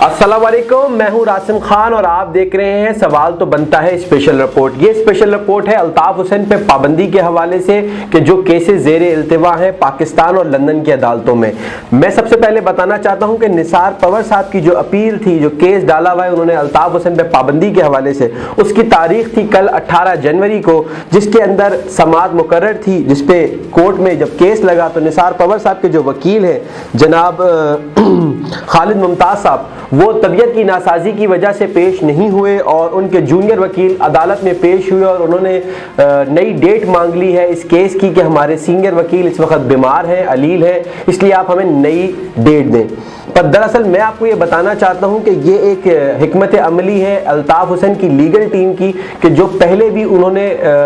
अस्सलाम वालेकुम, मैं हूं रासिम खान और आप देख रहे हैं सवाल तो बनता है स्पेशल रिपोर्ट। ये स्पेशल रिपोर्ट है अल्ताफ हुसैन पे पाबंदी के हवाले से कि जो केसेस ज़ेरे इल्तिवा हैं पाकिस्तान और लंदन की अदालतों में। मैं सबसे पहले बताना चाहता हूं कि निसार पवर साहब की जो अपील थी, जो केस डाला हुआ है उन्होंने अल्ताफ हुसैन पे पाबंदी के हवाले से, उसकी तारीख थी कल 18 जनवरी को, जिसके अंदर समाअत मुकर्रर थी, जिसपे कोर्ट में जब केस लगा तो निसार पवर साहब के जो वकील हैं जनाब खालिद मुमताज़ साहब, वो तबीयत की नासाजी की वजह से पेश नहीं हुए और उनके जूनियर वकील अदालत में पेश हुए और उन्होंने नई डेट मांग ली है इस केस की कि हमारे सीनियर वकील इस वक्त बीमार हैं, अलील है, इसलिए आप हमें नई डेट दें। पर दरअसल मैं आपको ये बताना चाहता हूँ कि ये एक हिकमत अमली है अल्ताफ हुसैन की लीगल टीम की कि जो पहले भी उन्होंने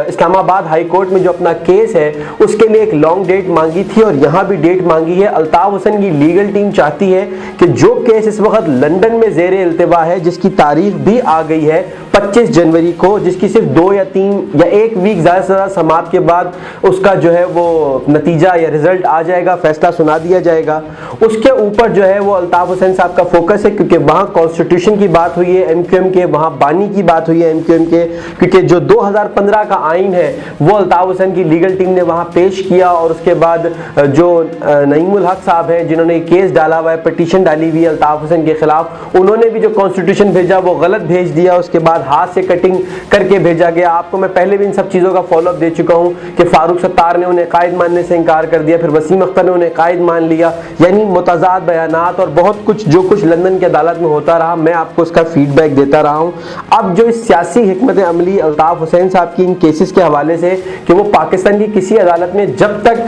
इस्लामाबाद हाई कोर्ट में जो अपना केस है उसके लिए एक लॉन्ग डेट मांगी थी और यहाँ भी डेट मांगी है। अल्ताफ हुसैन की लीगल टीम चाहती है कि जो केस इस वक्त लंदन में ज़ेरे इल्तिवा है, जिसकी तारीख भी आ गई है 25 जनवरी को, जिसकी सिर्फ 2 या 3 या 1 वीक ज़्यादा से ज़्यादा समाप्त के बाद उसका जो है वो नतीजा या रिजल्ट आ जाएगा, फैसला सुना दिया जाएगा, उसके ऊपर जो है वो अल्ताफ हुसैन साहब का फोकस है, क्योंकि वहाँ कॉन्स्टिट्यूशन की बात हुई है MQM के, वहाँ बानी की बात हुई है MQM के, क्योंकि जो 2015 का आइन है वो अल्ताफ हुसैन की लीगल टीम ने वहाँ पेश किया और उसके बाद जो नईमुल हक साहब हैं जिन्होंने केस डाला हुआ है, पिटीशन डाली हुई है अल्ताफ हुसैन के खिलाफ, उन्होंने भी जो कॉन्स्टिट्यूशन भेजा वो गलत भेज दिया, उसके बाद हाथ से कटिंग करके भेजा गया। आपको मैं पहले भी इन सब चीज़ों का फॉलोअप दे चुका हूँ कि फारूक सत्तार ने उन्हें कायद मानने से इनकार कर दिया, फिर वसीम अख्तर ने उन्हें कायद मान लिया, यानी मुतज़ाद बयानात और बहुत कुछ जो कुछ लंदन की अदालत में होता रहा, मैं आपको उसका फीडबैक देता रहा हूँ। अब जो इस सियासी हिकमत अमली अल्ताफ हुसैन साहब की इन केसेस के हवाले से कि वो पाकिस्तान की किसी अदालत में जब तक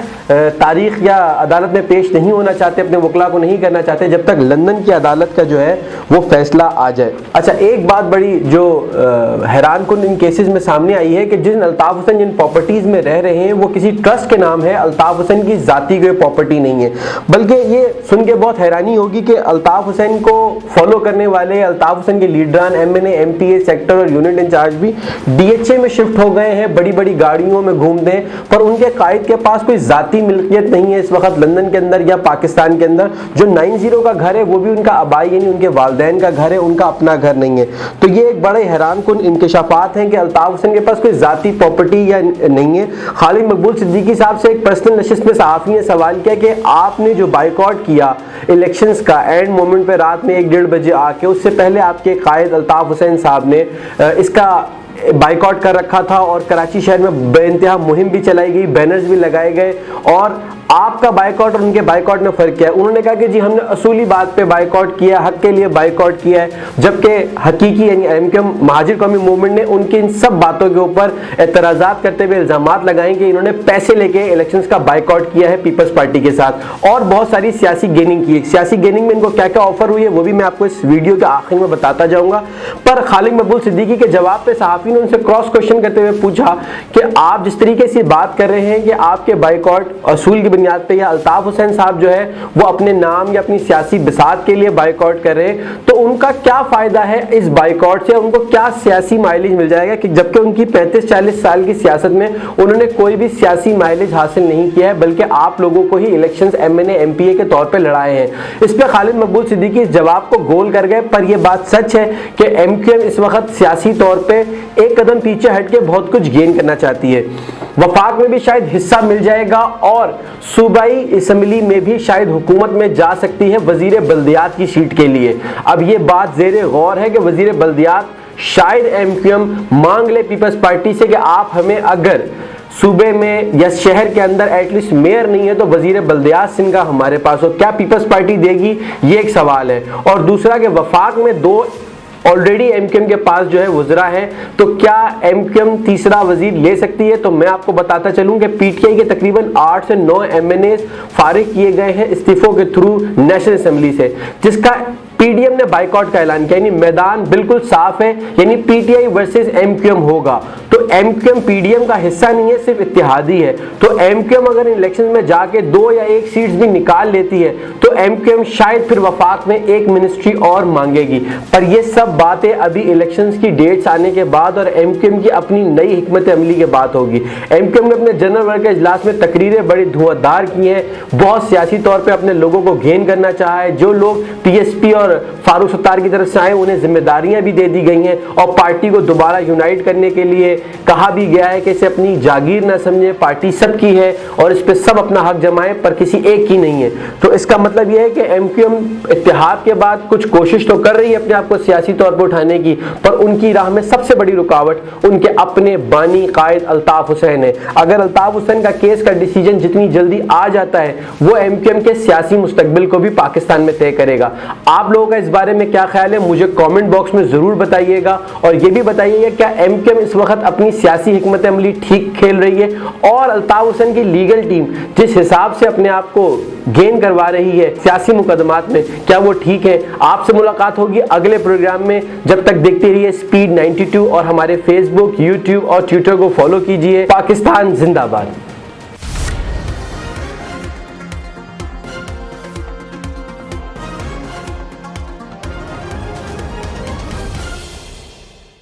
तारीख या अदालत में पेश नहीं होना चाहते, अपने वकला को नहीं करना चाहते जब तक लंदन की अदालत का जो है वो फैसला आ जाए। अच्छा, एक बात बड़ी जो हैरान कुन इन केसेस में सामने आई है कि जिन अल्ताफ हुसैन जिन प्रॉपर्टीज में रह रहे हैं वो किसी ट्रस्ट के नाम है, अल्ताफ हुसैन की जाती कोई प्रॉपर्टी नहीं है। बल्कि ये सुन के बहुत हैरानी होगी कि अल्ताफ हुसैन को फॉलो करने वाले अल्ताफ हुसैन के लीडरान MNA MPA सेक्टर और यूनिट इंचार्ज भी DHA में शिफ्ट हो गए हैं, बड़ी बड़ी गाड़ियों में घूमते हैं, पर उनके कायद के पास कोई जाती मिल्कियत नहीं है इस वक्त लंदन के अंदर या पाकिस्तान के अंदर। जो 90 का घर है वो भी उनका आबाई यानी उनके वालिदैन का घर है, उनका अपना घर नहीं है। तो ये एक बड़े हैरान कुन इंकशाफात हैं कि अल्ताफ हुसैन के पास कोई जाती प्रॉपर्टी या नहीं है। खालिद मकबूल सिद्दीकी साहब से एक पर्सनल नशिस्त में सहाफ़ी ने सवाल किया कि आपने जो बाइकआउट किया इलेक्शंस का एंड मोमेंट पे रात में 1-1:30 बजे आके, उससे पहले आपके कायद अल्ताफ हुसैन साहब ने इसका बाइकआउट कर रखा था और कराची शहर में बेइंतहा मुहिम भी चलाई गई, बैनर्स भी लगाए गए, और आपका बाइकआउट और उनके बाइकआउट में फ़र्क क्या है? उन्होंने कहा कि जी हमने असूली बात पे बाइकआउट किया, हक के लिए बाइकआउट किया है, जबकि हकीकी यानी MQM महाजिर कौमी मूवमेंट ने उनकी इन सब बातों के ऊपर एतराज़ात करते हुए इल्ज़ामात लगाए कि इन्होंने पैसे लेके इलेक्शंस का बाइकआउट किया है पीपल्स पार्टी के साथ और बहुत सारी सियासी गेनिंग की है। सियासी गेनिंग में इनको क्या क्या ऑफर हुई है वो भी मैं आपको इस वीडियो के आखिर में बताता जाऊँगा। पर खालिद मकबूल सिद्दीकी के जवाब पे सहाफ़ी ने उनसे क्रॉस क्वेश्चन करते हुए पूछा कि आप जिस तरीके से बात कर रहे हैं कि आपके बाइकआउट असूल की बुनियाद पे या अल्ताफ हुसैन साहब जो है वो अपने नाम या अपनी सियासी बिसात के लिए बाइकआउट कर रहे हैं, तो उनका क्या फायदा है इस बाइकआउट से, उनको क्या सियासी माइलेज मिल जाएगा कि जबकि उनकी 35-40 साल की सियासत में उन्होंने कोई भी सियासी माइलेज हासिल नहीं किया है, बल्कि आप लोगों को ही इलेक्शंस MNA MPA के तौर पर लड़ाए हैं। इस पर खालिद मकबूल सिद्दीकी इस जवाब को गोल कर गए, पर यह बात सच है कि MQM इस वक्त सियासी तौर पर एक कदम पीछे हट के बहुत कुछ गेन करना चाहती है। वफाक में भी शायद हिस्सा मिल जाएगा और सूबाई असम्बली में भी शायद हुकूमत में जा सकती है वजीर बल्दियात की सीट के लिए। अब ये बात ज़ेरे गौर है कि वजीर बल्दियात शायद MQM मांग ले पीपल्स पार्टी से कि आप हमें अगर सूबे में या शहर के अंदर एटलीस्ट मेयर नहीं है तो वजीर बल्दियात सिंह का हमारे पास हो। क्या पीपल्स पार्टी देगी, ये एक सवाल है। और दूसरा कि वफाक में 2 ऑलरेडी MQM के पास जो है वज़रा है, तो क्या MQM तीसरा वजीर ले सकती है? तो मैं आपको बताता चलूं कि PTI के तकरीबन 8 से 9 MNAs फारिग किए गए हैं इस्तीफों के थ्रू नेशनल असेंबली से, जिसका PDM ने बाइकआउट का ऐलान किया, यानी मैदान बिल्कुल साफ है, यानी PTI वर्सेस MQM होगा। तो MQM PDM का हिस्सा नहीं है, सिर्फ इत्तेहादी है। तो MQM अगर इलेक्शन में जाके 2 या 1 सीट्स भी निकाल लेती है तो तो एमक्यूएम शायद फिर वफाक में एक मिनिस्ट्री और मांगेगी। पर ये सब बातें अभी इलेक्शंस की डेट्स आने के बाद और एमक्यूएम की अपनी नई हिकमत अमली के बाद होगी। एमक्यूएम ने अपने जनरल वर्ग के इजलास में तकरीरें बड़ी धुआंधार की हैं, बहुत सियासी तौर पे अपने लोगों को गेन करना चाहा है। जो लोग पीएसपी और फारूक सत्तार की तरफ से आए उन्हें जिम्मेदारियां भी दे दी गई हैं और पार्टी को दोबारा यूनाइट करने के लिए कहा भी गया है कि इसे अपनी जागीर ना समझे, पार्टी सबकी है और इस पे सब अपना हक जमाएं पर किसी एक की नहीं है। तो इसका मतलब यह है कि एमक्यूएम इत्तेहाद के बाद कुछ कोशिश तो कर रही है अपने आप को सियासी तौर पर उठाने की, पर उनकी राह में सबसे बड़ी रुकावट उनके अपने बानी कायद अल्ताफ हुसैन है। अगर अल्ताफ हुसैन का केस का डिसीजन जितनी जल्दी आ जाता है वो एमक्यूएम के सियासी मुस्तकबिल को भी पाकिस्तान में तय करेगा। आप लोगों का इस बारे में क्या ख्याल है मुझे कमेंट बॉक्स में जरूर बताइएगा और ये भी बताइएगा क्या एमक्यूएम इस वक्त अपनी सियासी हिकमत अमली ठीक खेल रही है और अल्ताफ हुसैन की लीगल टीम जिस हिसाब से अपने आप को गेन करवा रही है सियासी मुकदमात में, क्या वो ठीक है। आपसे मुलाकात होगी अगले प्रोग्राम में। जब तक देखते रहिए स्पीड 92 और हमारे फेसबुक, यूट्यूब और ट्विटर को फॉलो कीजिए। पाकिस्तान जिंदाबाद।